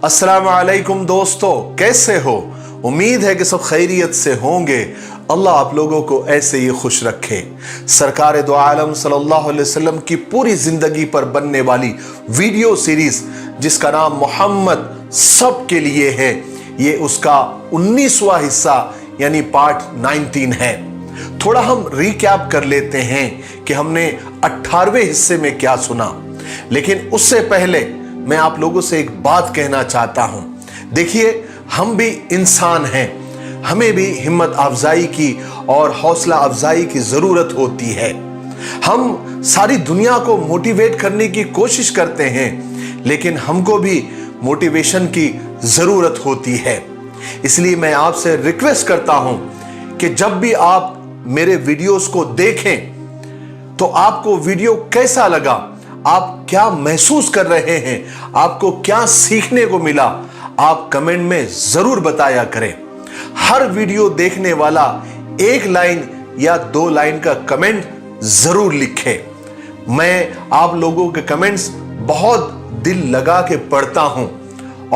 अस्सलाम वालेकुम दोस्तों, कैसे हो? उम्मीद है कि सब खैरियत से होंगे। अल्लाह आप लोगों को ऐसे ही खुश रखे। सरकार दो आलम सल्लल्लाहु अलैहि वसल्लम की पूरी जिंदगी पर बनने वाली वीडियो सीरीज जिसका नाम मोहम्मद सब के लिए है, ये उसका 19वां हिस्सा यानी पार्ट 19 है। थोड़ा हम रिकैप कर लेते हैं कि हमने 18वें हिस्से में क्या सुना, लेकिन उससे पहले मैं आप लोगों से एक बात कहना चाहता हूं। देखिए, हम भी इंसान हैं, हमें भी हिम्मत अफजाई की और हौसला अफजाई की जरूरत होती है। हम सारी दुनिया को मोटिवेट करने की कोशिश करते हैं, लेकिन हमको भी मोटिवेशन की जरूरत होती है। इसलिए मैं आपसे रिक्वेस्ट करता हूं कि जब भी आप मेरे वीडियोस को देखें तो आपको वीडियो कैसा लगा, आप क्या महसूस कर रहे हैं, आपको क्या सीखने को मिला, आप कमेंट में जरूर बताया करें। हर वीडियो देखने वाला एक लाइन या 2 लाइन का कमेंट जरूर लिखे। मैं आप लोगों के कमेंट्स बहुत दिल लगा के पढ़ता हूं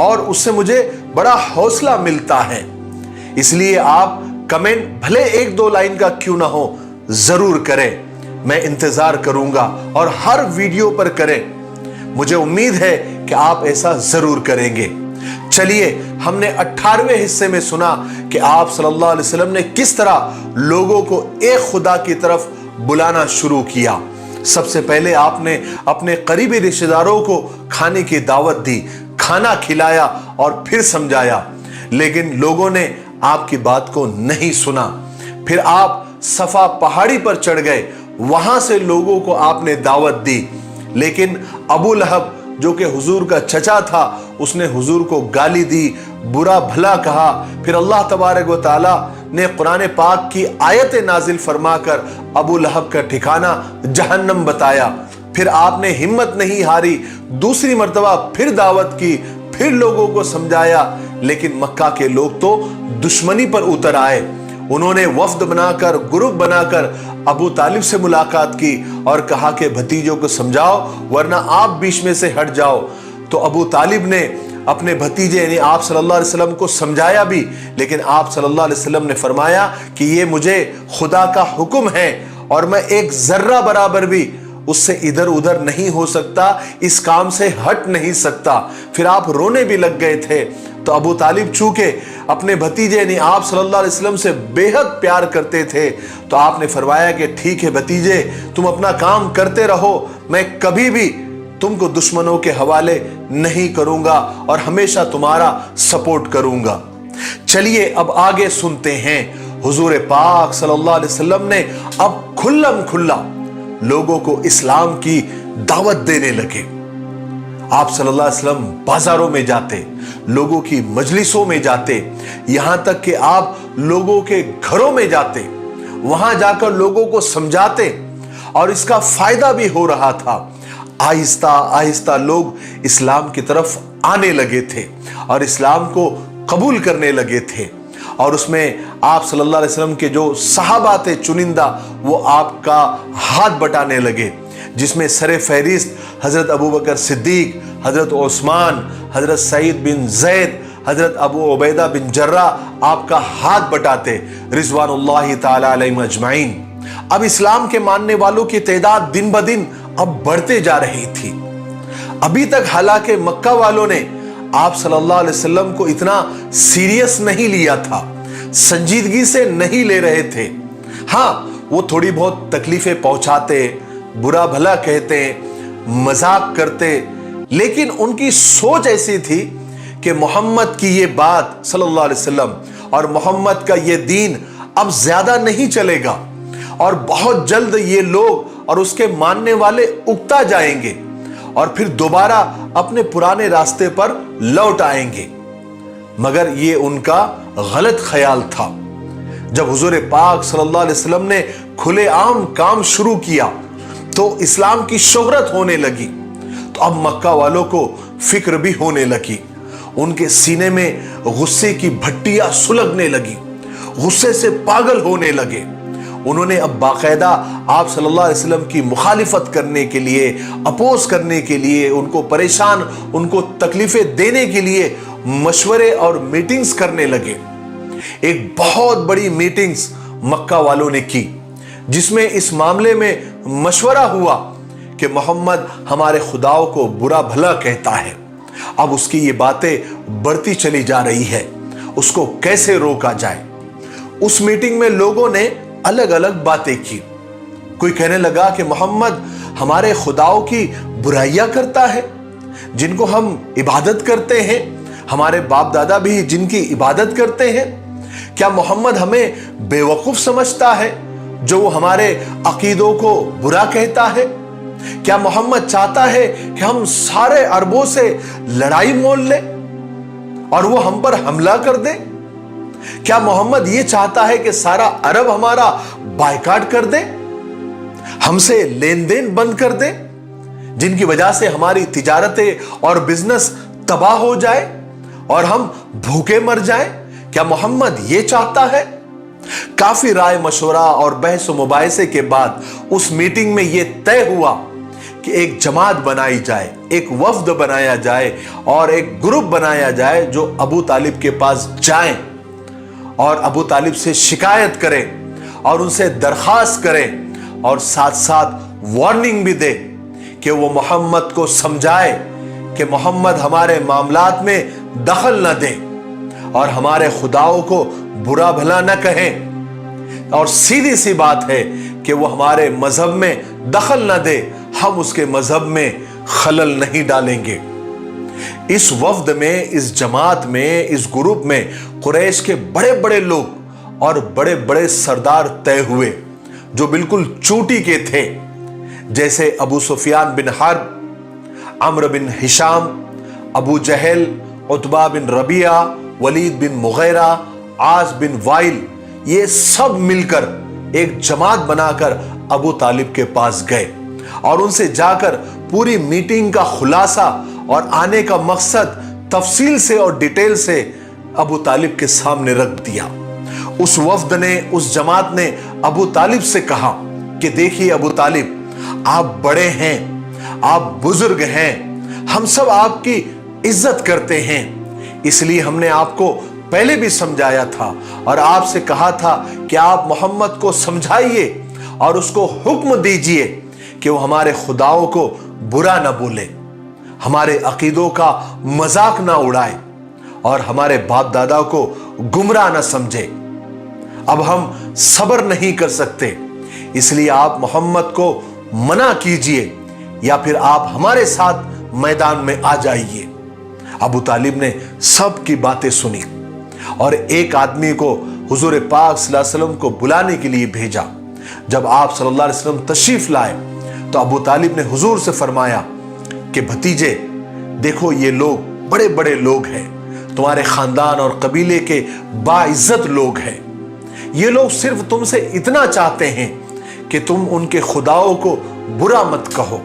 और उससे मुझे बड़ा हौसला मिलता है। इसलिए आप कमेंट भले 1-2 लाइन का क्यों ना हो जरूर करें। मैं इंतजार करूंगा और हर वीडियो पर करें। मुझे उम्मीद है कि आप ऐसा जरूर करेंगे। चलिए, हमने 18वें हिस्से में सुना कि आप सल्लल्लाहु अलैहि वसल्लम ने किस तरह लोगों को एक खुदा की तरफ बुलाना शुरू किया। सबसे पहले आपने अपने करीबी रिश्तेदारों को खाने की दावत दी, खाना खिलाया और फिर समझाया, लेकिन लोगों ने आपकी बात को नहीं सुना। फिर आप सफा पहाड़ी पर चढ़ गए, वहां से लोगों को आपने दावत दी, लेकिन अबू लहब जो कि हुजूर का चचा था, उसने हुजूर को गाली दी, बुरा भला कहा। फिर अल्लाह तबारक व तआला ने कुरान पाक की आयत नाजिल फरमाकर अबू लहब का ठिकाना जहन्नम बताया। फिर आपने हिम्मत नहीं हारी, दूसरी मर्तबा फिर दावत की, फिर लोगों को समझाया, लेकिन मक्का के लोग तो दुश्मनी पर उतर आए। उन्होंने वफ्द बनाकर, ग्रुप बनाकर अबू तालिब से मुलाकात की और कहा कि भतीजों को समझाओ वरना आप बीच में से हट जाओ। तो अबू तालिब ने अपने भतीजे यानी आप सल्लल्लाहु अलैहि वसल्लम को समझाया भी, लेकिन आप सल्लल्लाहु अलैहि वसल्लम ने फरमाया कि ये मुझे खुदा का हुक्म है और मैं एक जर्रा बराबर भी उससे इधर उधर नहीं हो सकता, इस काम से हट नहीं सकता। फिर आप रोने भी लग गए थे। तो अबू तालिब चूंकि अपने भतीजे यानी आप सल्लल्लाहु अलैहि वसल्लम से बेहद प्यार करते थे, तो आपने फरमाया कि ठीक है भतीजे, तुम अपना काम करते रहो, मैं कभी भी तुमको दुश्मनों के हवाले नहीं करूंगा और हमेशा तुम्हारा सपोर्ट करूंगा। चलिए अब आगे सुनते हैं। हुजूर पाक सल्लल्लाहु अलैहि वसल्लम ने अब खुल्लम खुल्ला लोगों को इस्लाम की दावत देने लगे। आप सल्लल्लाहु अलैहि वसल्लम बाजारों में जाते, लोगों की मजलिसों में जाते, यहां तक कि आप लोगों के घरों में जाते, वहां जाकर लोगों को समझाते और इसका फायदा भी हो रहा था। आहिस्ता आहिस्ता लोग इस्लाम की तरफ आने लगे थे और इस्लाम को कबूल करने लगे थे। और उसमें आप सल्लल्लाहु अलैहि वसल्लम के जो सहाबा थे चुनिंदा, वो आपका हाथ बटाने लगे, जिसमें सरे फहरिस्त हजरत अबू बकर सिद्दीक, हजरत उस्मान, हजरत सईद बिन जैद, हजरत अबू उबैदा बिन जर्रा आपका हाथ बटाते रिजवानुल्लाहि ताला अलैहिम अजमाइन। अब इस्लाम के मानने वालों की तादाद दिन ब दिन अब बढ़ते जा रही थी। अभी तक हालांकि मक्का वालों ने आप सल्लल्लाहु अलैहि वसल्लम को इतना सीरियस नहीं लिया था, संजीदगी से नहीं ले रहे थे। हाँ, वो थोड़ी बहुत तकलीफें पहुंचाते, बुरा भला कहते, मजाक करते, लेकिन उनकी सोच ऐसी थी कि मोहम्मद की ये बात सल्लल्लाहु अलैहि वसल्लम और मोहम्मद का ये दीन अब ज्यादा नहीं चलेगा और बहुत जल्द ये लोग और उसके मानने वाले उगता जाएंगे और फिर दोबारा अपने पुराने रास्ते पर लौट आएंगे। मगर ये उनका गलत ख्याल था। जब हुजूर पाक सल्लल्लाहु अलैहि वसल्लम ने खुलेआम काम शुरू किया तो इस्लाम की शोहरत होने लगी। तो अब मक्का वालों को फिक्र भी होने लगी, उनके सीने में गुस्से की भट्टियां सुलगने लगी, गुस्से से पागल होने लगे। انہوں نے اب باقاعدہ آپ صلی اللہ علیہ وسلم کی مخالفت کرنے کے لیے، اپوز کرنے کے لیے، ان کو پریشان، ان کو تکلیفیں دینے کے لیے مشورے اور میٹنگز کرنے لگے۔ ایک بہت بڑی میٹنگز مکہ والوں نے کی، جس میں اس معاملے میں مشورہ ہوا کہ محمد ہمارے خداؤں کو برا بھلا کہتا ہے۔ اب اس کی یہ باتیں بڑھتی چلی جا رہی ہے، اس کو کیسے روکا جائے؟ اس میٹنگ میں لوگوں نے الگ الگ باتیں کی۔ کوئی کہنے لگا کہ محمد ہمارے خداؤں کی برائیاں کرتا ہے، جن کو ہم عبادت کرتے ہیں، ہمارے باپ دادا بھی جن کی عبادت کرتے ہیں۔ کیا محمد ہمیں بے وقوف سمجھتا ہے جو وہ ہمارے عقیدوں کو برا کہتا ہے؟ کیا محمد چاہتا ہے کہ ہم سارے عربوں سے لڑائی مول لیں اور وہ ہم پر حملہ کر دے؟ کیا محمد یہ چاہتا ہے کہ سارا عرب ہمارا بائیکاٹ کر دے، ہم سے لین دین بند کر دے، جن کی وجہ سے ہماری تجارتیں اور بزنس تباہ ہو جائے اور ہم بھوکے مر جائیں؟ کیا محمد یہ چاہتا ہے؟ کافی رائے مشورہ اور بحث و مباحثے کے بعد اس میٹنگ میں یہ طے ہوا کہ ایک جماعت بنائی جائے، ایک وفد بنایا جائے اور ایک گروپ بنایا جائے جو ابو طالب کے پاس جائیں اور ابو طالب سے شکایت کریں اور ان سے درخواست کریں اور ساتھ ساتھ وارننگ بھی دے کہ وہ محمد کو سمجھائے کہ محمد ہمارے معاملات میں دخل نہ دے اور ہمارے خداؤں کو برا بھلا نہ کہیں، اور سیدھی سی بات ہے کہ وہ ہمارے مذہب میں دخل نہ دے، ہم اس کے مذہب میں خلل نہیں ڈالیں گے۔ اس وفد میں، اس جماعت میں، اس گروپ میں قریش کے بڑے بڑے لوگ اور بڑے بڑے سردار طے ہوئے جو بالکل چوٹی کے تھے، جیسے ابو سفیان بن حرب، عمرو بن ہشام، ابو جہل، عتبہ بن ربیعہ، ولید بن مغیرہ، عاص بن وائل، یہ سب مل کر ایک جماعت بنا کر ابو طالب کے پاس گئے اور ان سے جا کر پوری میٹنگ کا خلاصہ اور آنے کا مقصد تفصیل سے اور ڈیٹیل سے ابو طالب کے سامنے رکھ دیا۔ اس وفد نے، اس جماعت نے ابو طالب سے کہا کہ دیکھیے ابو طالب، آپ بڑے ہیں، آپ بزرگ ہیں، ہم سب آپ کی عزت کرتے ہیں، اس لیے ہم نے آپ کو پہلے بھی سمجھایا تھا اور آپ سے کہا تھا کہ آپ محمد کو سمجھائیے اور اس کو حکم دیجئے کہ وہ ہمارے خداؤں کو برا نہ بولے، ہمارے عقیدوں کا مذاق نہ اڑائے اور ہمارے باپ دادا کو گمراہ نہ سمجھے۔ اب ہم صبر نہیں کر سکتے، اس لیے آپ محمد کو منع کیجئے یا پھر آپ ہمارے ساتھ میدان میں آ جائیے۔ ابو طالب نے سب کی باتیں سنی اور ایک آدمی کو حضور پاک صلی اللہ علیہ وسلم کو بلانے کے لیے بھیجا۔ جب آپ صلی اللہ علیہ وسلم تشریف لائے تو ابو طالب نے حضور سے فرمایا کہ بھتیجے دیکھو، یہ لوگ بڑے بڑے لوگ ہیں، تمہارے خاندان اور قبیلے کے باعزت لوگ ہیں، یہ لوگ صرف تم سے اتنا چاہتے ہیں کہ تم ان کے خداؤں کو برا مت کہو،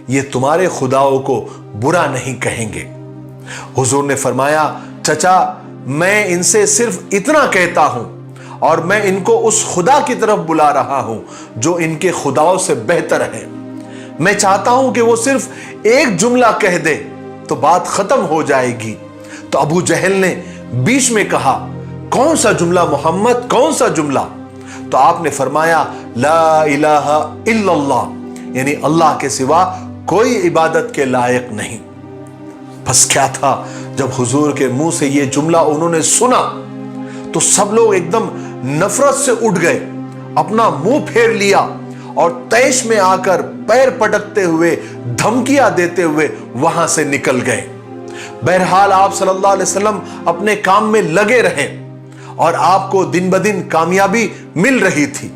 یہ تمہارے خداؤں کو برا نہیں کہیں گے۔ حضور نے فرمایا چچا، میں ان سے صرف اتنا کہتا ہوں اور میں ان کو اس خدا کی طرف بلا رہا ہوں جو ان کے خداؤں سے بہتر ہے۔ میں چاہتا ہوں کہ وہ صرف ایک جملہ کہہ دے تو بات ختم ہو جائے گی۔ تو ابو جہل نے بیچ میں کہا، کون سا جملہ محمد، کون سا جملہ؟ تو آپ نے فرمایا لا الہ الا اللہ، یعنی اللہ کے سوا کوئی عبادت کے لائق نہیں۔ بس کیا تھا، جب حضور کے منہ سے یہ جملہ انہوں نے سنا تو سب لوگ ایک دم نفرت سے اٹھ گئے، اپنا منہ پھیر لیا اور طیش میں آ کر پیر پٹکتے ہوئے، دھمکیاں دیتے ہوئے وہاں سے نکل گئے۔ بہرحال آپ صلی اللہ علیہ وسلم اپنے کام میں لگے رہے اور آپ کو دن بدن کامیابی مل رہی تھی،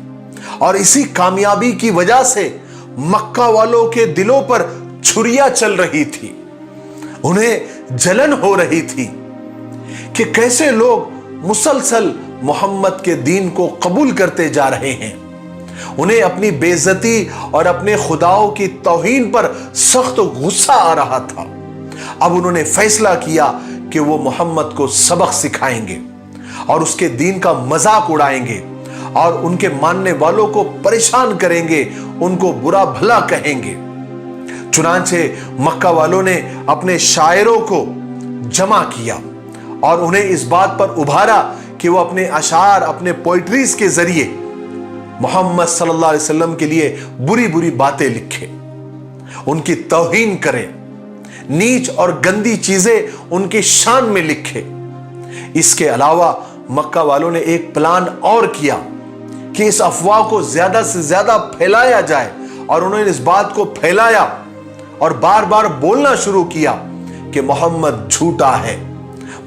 اور اسی کامیابی کی وجہ سے مکہ والوں کے دلوں پر چھریاں چل رہی تھی، انہیں جلن ہو رہی تھی کہ کیسے لوگ مسلسل محمد کے دین کو قبول کرتے جا رہے ہیں۔ انہیں اپنی بے عزتی اور اپنے خداؤں کی توہین پر سخت غصہ آ رہا تھا۔ اب انہوں نے فیصلہ کیا کہ وہ محمد کو سبق سکھائیں گے اور اس کے دین کا مذاق اڑائیں گے और उनके मानने वालों को परेशान करेंगे, उनको बुरा भला कहेंगे। चुनांचे मक्का वालों ने अपने शायरों को जमा किया और उन्हें इस बात पर उभारा कि वो अपने अशार, अपने पोइट्रीज के जरिए मोहम्मद सल्लल्लाहु अलैहि वसल्लम के लिए बुरी बुरी बातें लिखे, उनकी तौहीन करें, नीच और गंदी चीजें उनकी शान में लिखे। इसके अलावा मक्का वालों ने एक प्लान और किया कि इस अफवाह को ज्यादा से ज्यादा फैलाया जाए, और उन्होंने इस बात को फैलाया और बार बार बोलना शुरू किया कि मोहम्मद झूठा है,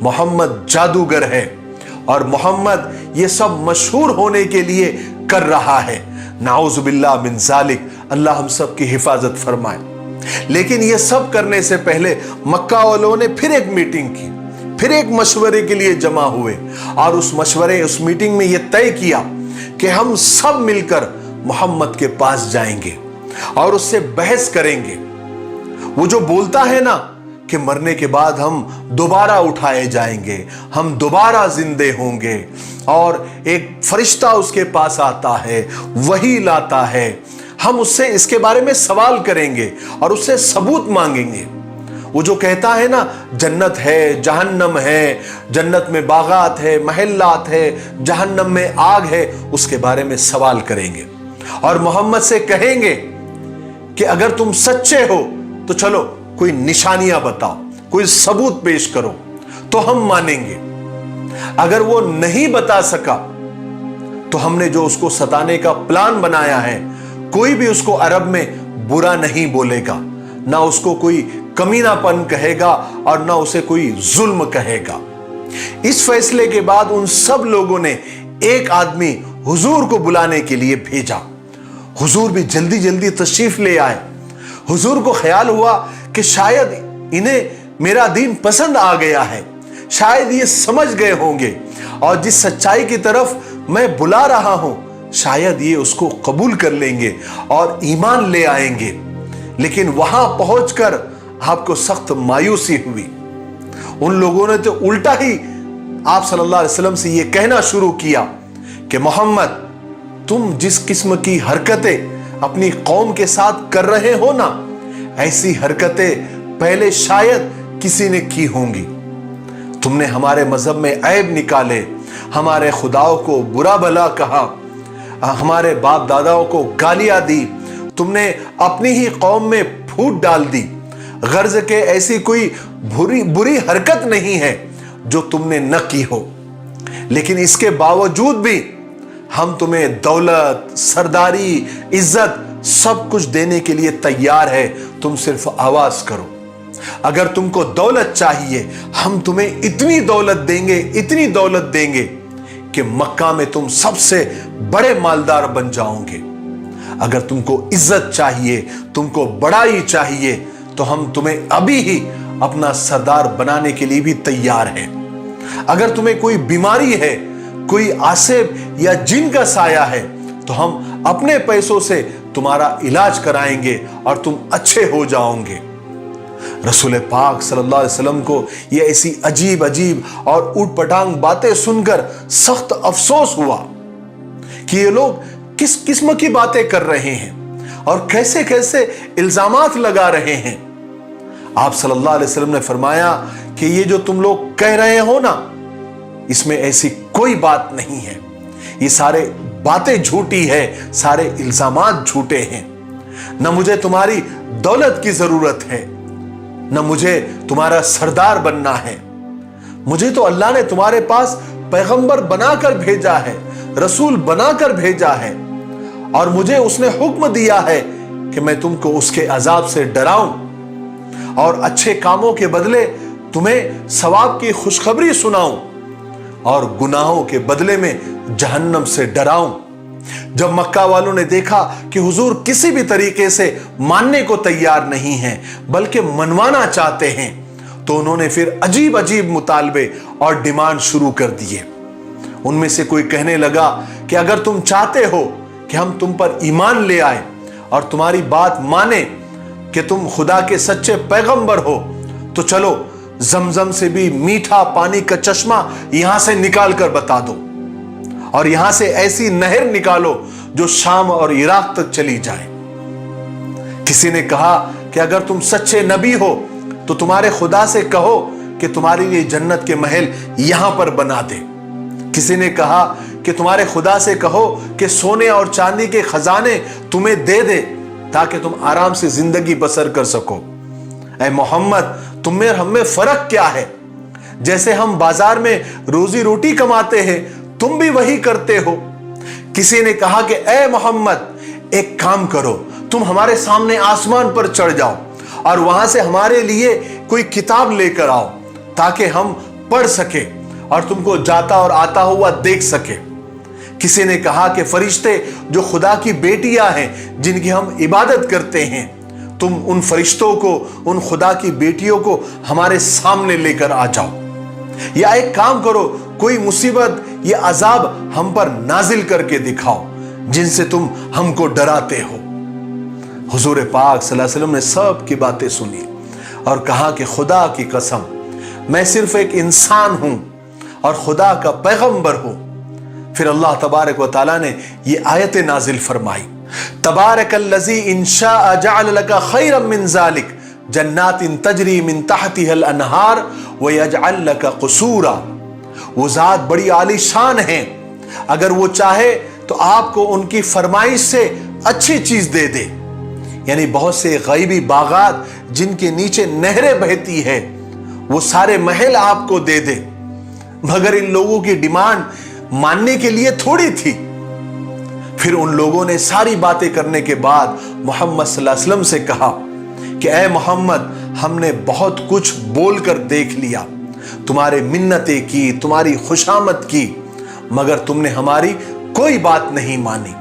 मोहम्मद जादूगर है और मोहम्मद ये सब मशहूर होने के लिए कर रहा है। नाउजुबिल्लाह मिन जालिक, अल्लाह हम सब की हिफाजत फरमाए। लेकिन ये सब करने से पहले मक्का वालों ने फिर एक मीटिंग की, फिर एक मशवरे के लिए जमा हुए और उस मीटिंग में यह तय किया कि हम सब मिलकर मोहम्मद के पास जाएंगे और उससे बहस करेंगे। वो जो बोलता है ना कि मरने के बाद हम दोबारा उठाए जाएंगे, हम दोबारा जिंदे होंगे, और एक फरिश्ता उसके पास आता है, वही लाता है, हम उससे इसके बारे में सवाल करेंगे और उससे सबूत मांगेंगे। वो जो कहता है ना जन्नत है, जहन्नम है, जन्नत में बागात है, महल्लात है, जहन्नम में आग है, उसके बारे में सवाल करेंगे और मोहम्मद से कहेंगे कि अगर तुम सच्चे हो तो चलो कोई निशानियां बताओ, कोई सबूत पेश करो तो हम मानेंगे। अगर वो नहीं बता सका तो हमने जो उसको सताने का प्लान बनाया है, कोई भी उसको अरब में बुरा नहीं बोलेगा, ना उसको कोई कमीनापन कहेगा और ना उसे कोई जुल्म कहेगा। इस फैसले के बाद उन सब लोगों ने एक आदमी हुजूर को बुलाने के लिए भेजा। हुजूर भी जल्दी जल्दी तशरीफ ले आए। हुजूर को ख्याल हुआ कि शायद इन्हें मेरा दीन पसंद आ गया है, शायद ये समझ गए होंगे और जिस सच्चाई की तरफ मैं बुला रहा हूं शायद ये उसको कबूल कर लेंगे और ईमान ले आएंगे। लेकिन वहां पहुंचकर आपको सख्त मायूसी हुई। उन लोगों ने तो उल्टा ही आप सल्लल्लाहु अलैहि वसल्लम से यह कहना शुरू किया कि मोहम्मद, तुम जिस किस्म की हरकतें अपनी कौम के साथ कर रहे हो ना, ऐसी हरकतें पहले शायद किसी ने की होंगी। तुमने हमारे मजहब में ऐब निकाले, हमारे खुदाओं को बुरा भला कहा, हमारे बाप दादाओं को गालियां दी, तुमने अपनी ही कौम में फूट डाल दी। गर्ज के ऐसी कोई बुरी हरकत नहीं है जो तुमने न की हो, लेकिन इसके बावजूद भी हम तुम्हें दौलत, सरदारी, इज्जत सब कुछ देने के लिए तैयार है, तुम सिर्फ आवाज करो। अगर तुमको दौलत चाहिए हम तुम्हें इतनी दौलत देंगे, इतनी दौलत देंगे कि मक्का में तुम सबसे बड़े मालदार बन जाओगे। अगर तुमको इज्जत चाहिए, तुमको बड़ाई चाहिए, तो हम तुम्हें अभी ही अपना सरदार बनाने के लिए भी तैयार हैं। अगर तुम्हें कोई बीमारी है, कोई आसेब या जिन का साया है, तो हम अपने पैसों से तुम्हारा इलाज कराएंगे और तुम अच्छे हो जाओगे। रसूल पाक सल्लल्लाहु अलैहि वसल्लम को ये ऐसी अजीब अजीब और ऊटपटांग बातें सुनकर सख्त अफसोस हुआ कि ये लोग किस किस्म की बातें कर रहे हैं और कैसे कैसे इल्जामात लगा रहे हैं। आप सल्लल्लाहु अलैहि वसल्लम ने फरमाया कि ये जो तुम लोग कह रहे हो ना, इसमें ऐसी कोई बात नहीं है, ये सारे बातें झूठी है, सारे इल्जामात झूठे हैं। न मुझे तुम्हारी दौलत की जरूरत है, न मुझे तुम्हारा सरदार बनना है। मुझे तो अल्लाह ने तुम्हारे पास पैगंबर बनाकर भेजा है, रसूल बनाकर भेजा है, और मुझे उसने हुक्म दिया है कि मैं तुमको उसके अजाब से डराऊं और अच्छे कामों के बदले तुम्हें सवाब की खुशखबरी सुनाऊं और गुनाहों के बदले में जहन्नम से डराऊं। जब मक्का वालों ने देखा कि हुजूर किसी भी तरीके से मानने को तैयार नहीं हैं, बल्कि मनवाना चाहते हैं, तो उन्होंने फिर अजीब अजीब मुतालबे और डिमांड शुरू कर दिए। उनमें से कोई कहने लगा कि अगर तुम चाहते हो कि हम तुम पर ईमान ले आए और तुम्हारी बात माने कि तुम खुदा के सच्चे पैगंबर हो, तो चलो जमजम से भी मीठा पानी का चश्मा यहां से निकाल कर बता दो اور یہاں سے ایسی نہر نکالو جو شام اور عراق تک چلی جائے۔ کسی نے کہا کہ اگر تم سچے نبی ہو تو تمہارے خدا سے کہو کہ تمہارے لیے جنت کے محل یہاں پر بنا دے۔ کسی نے کہا کہ تمہارے خدا سے کہو کہ سونے اور چاندی کے خزانے تمہیں دے دے تاکہ تم آرام سے زندگی بسر کر سکو۔ اے محمد، تم میں اور ہم میں فرق کیا ہے؟ جیسے ہم بازار میں روزی روٹی کماتے ہیں تم بھی وہی کرتے ہو۔ کسی نے کہا کہ اے محمد، ایک کام کرو، تم ہمارے سامنے آسمان پر چڑھ جاؤ اور وہاں سے ہمارے لیے کوئی کتاب لے کر آؤ تاکہ ہم پڑھ سکے اور تم کو جاتا اور آتا ہوا دیکھ سکے۔ کسی نے کہا کہ فرشتے جو خدا کی بیٹیاں ہیں جن کی ہم عبادت کرتے ہیں، تم ان فرشتوں کو، ان خدا کی بیٹیوں کو ہمارے سامنے لے کر آ جاؤ، یا ایک کام کرو، کوئی مصیبت یا عذاب ہم پر نازل کر کے دکھاؤ جن سے تم ہم کو ڈراتے ہو۔ حضور پاک صلی اللہ علیہ وسلم نے سب کی باتیں سنی اور کہا کہ خدا کی قسم، میں صرف ایک انسان ہوں اور خدا کا پیغمبر ہوں۔ پھر اللہ تبارک و تعالیٰ نے یہ آیت نازل فرمائی، تبارک الذی ان شاء جعل لک خیرا من ذلک جنات تجری من تحتها الانہار ویجعل لک قصورا۔ وہ ذات بڑی عالی شان ہے، اگر وہ چاہے تو آپ کو ان کی فرمائش سے اچھی چیز دے دے، یعنی بہت سے غیبی باغات جن کے نیچے نہریں بہتی ہے، وہ سارے محل آپ کو دے دے، مگر ان لوگوں کی ڈیمانڈ ماننے کے لیے تھوڑی تھی۔ پھر ان لوگوں نے ساری باتیں کرنے کے بعد محمد صلی اللہ علیہ وسلم سے کہا کہ اے محمد، ہم نے بہت کچھ بول کر دیکھ لیا، تمہارے منتیں کی، تمہاری خوشامد کی، مگر تم نے ہماری کوئی بات نہیں مانی۔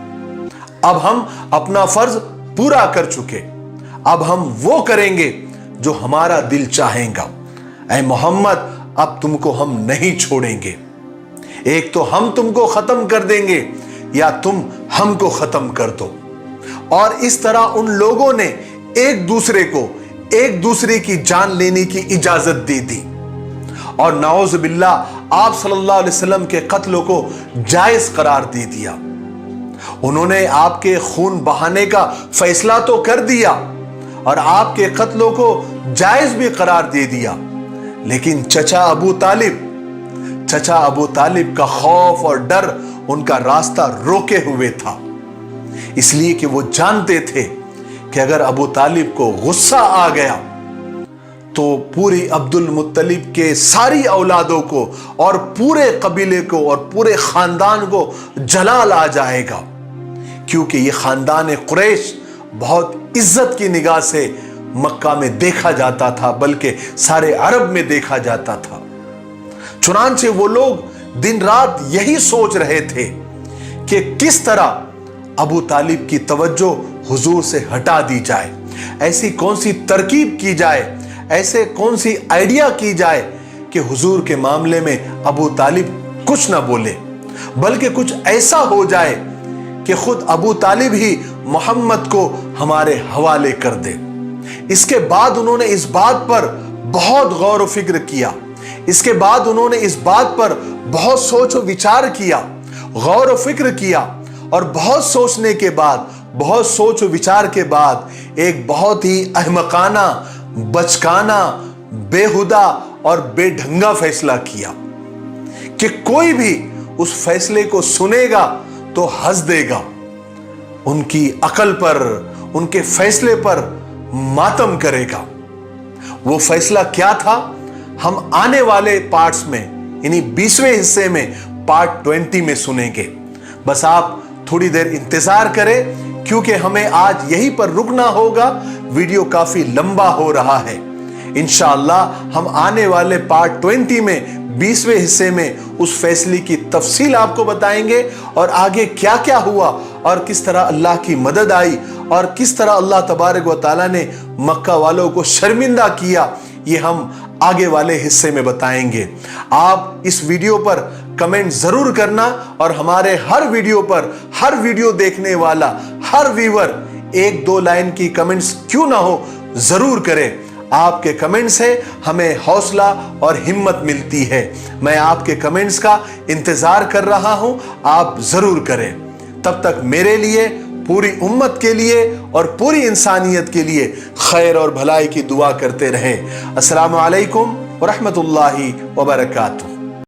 اب ہم اپنا فرض پورا کر چکے، اب ہم وہ کریں گے جو ہمارا دل چاہے گا۔ اے محمد، اب تم کو ہم نہیں چھوڑیں گے، ایک تو ہم تم کو ختم کر دیں گے یا تم ہم کو ختم کر دو۔ اور اس طرح ان لوگوں نے ایک دوسرے کو ایک دوسرے کی جان لینے کی اجازت دے دی اور نعوذ باللہ آپ صلی اللہ علیہ وسلم کے قتل کو جائز قرار دے دیا۔ انہوں نے آپ کے خون بہانے کا فیصلہ تو کر دیا اور آپ کے قتلوں کو جائز بھی قرار دے دیا، لیکن چچا ابو طالب کا خوف اور ڈر ان کا راستہ روکے ہوئے تھا، اس لیے کہ وہ جانتے تھے کہ اگر ابو طالب کو غصہ آ گیا تو پوری عبد المطلب کے ساری اولادوں کو اور پورے قبیلے کو اور پورے خاندان کو جلال آ جائے گا، کیونکہ یہ خاندان قریش بہت عزت کی نگاہ سے مکہ میں دیکھا جاتا تھا، بلکہ سارے عرب میں دیکھا جاتا تھا۔ چنانچہ وہ لوگ دن رات یہی سوچ رہے تھے کہ کس طرح ابو طالب کی توجہ حضور سے ہٹا دی جائے، ایسی کون سی ترکیب کی جائے، ایسے کون سی آئیڈیا کی جائے کہ حضور کے معاملے میں ابو طالب کچھ نہ بولے، بلکہ کچھ ایسا ہو جائے کہ خود ابو طالب ہی محمد کو ہمارے حوالے کر دے۔ اس کے بعد انہوں نے اس بات پر بہت غور و فکر کیا، اس کے بعد انہوں نے اس بات پر بہت سوچ و وچار کیا، غور و فکر کیا، اور بہت سوچنے کے بعد، بہت سوچ و وچار کے بعد ایک بہت ہی احمقانہ، بچکانہ، بےہودہ اور بے ڈھنگا فیصلہ کیا کہ کوئی بھی اس فیصلے کو سنے گا تو ہنس دے گا، ان کی عقل پر، ان کے فیصلے پر ماتم کرے گا۔ وہ فیصلہ کیا تھا ہم آنے والے پارٹس میں، یعنی 20ویں حصے میں، پارٹ 20 میں سنیں گے۔ بس آپ تھوڑی دیر انتظار کریں، کیونکہ ہمیں آج یہیں پر رکنا ہوگا، ویڈیو کافی لمبا ہو رہا ہے۔ انشاءاللہ ہم آنے والے پارٹ 20 میں 20ویں حصے میں اس فیصلے کی تفصیل آپ کو بتائیں گے، اور آگے کیا کیا ہوا اور کس طرح اللہ کی مدد آئی اور کس طرح اللہ تبارک و تعالیٰ نے مکہ والوں کو شرمندہ کیا، یہ ہم آگے والے حصے میں بتائیں گے۔ آپ اس ویڈیو پر کمنٹ ضرور کرنا، اور ہمارے ہر ویڈیو پر ہر ویڈیو دیکھنے والا ہر ویور 1-2 لائن کی کمنٹس کیوں نہ ہو ضرور کرے۔ آپ کے کمنٹ سے ہمیں حوصلہ اور ہمت ملتی ہے۔ میں آپ کے کمنٹس کا انتظار کر رہا ہوں، آپ ضرور کریں۔ تب تک میرے لیے، پوری امت کے لیے اور پوری انسانیت کے لیے خیر اور بھلائی کی دعا کرتے رہیں۔ السلام علیکم ورحمۃ اللہ وبرکاتہ۔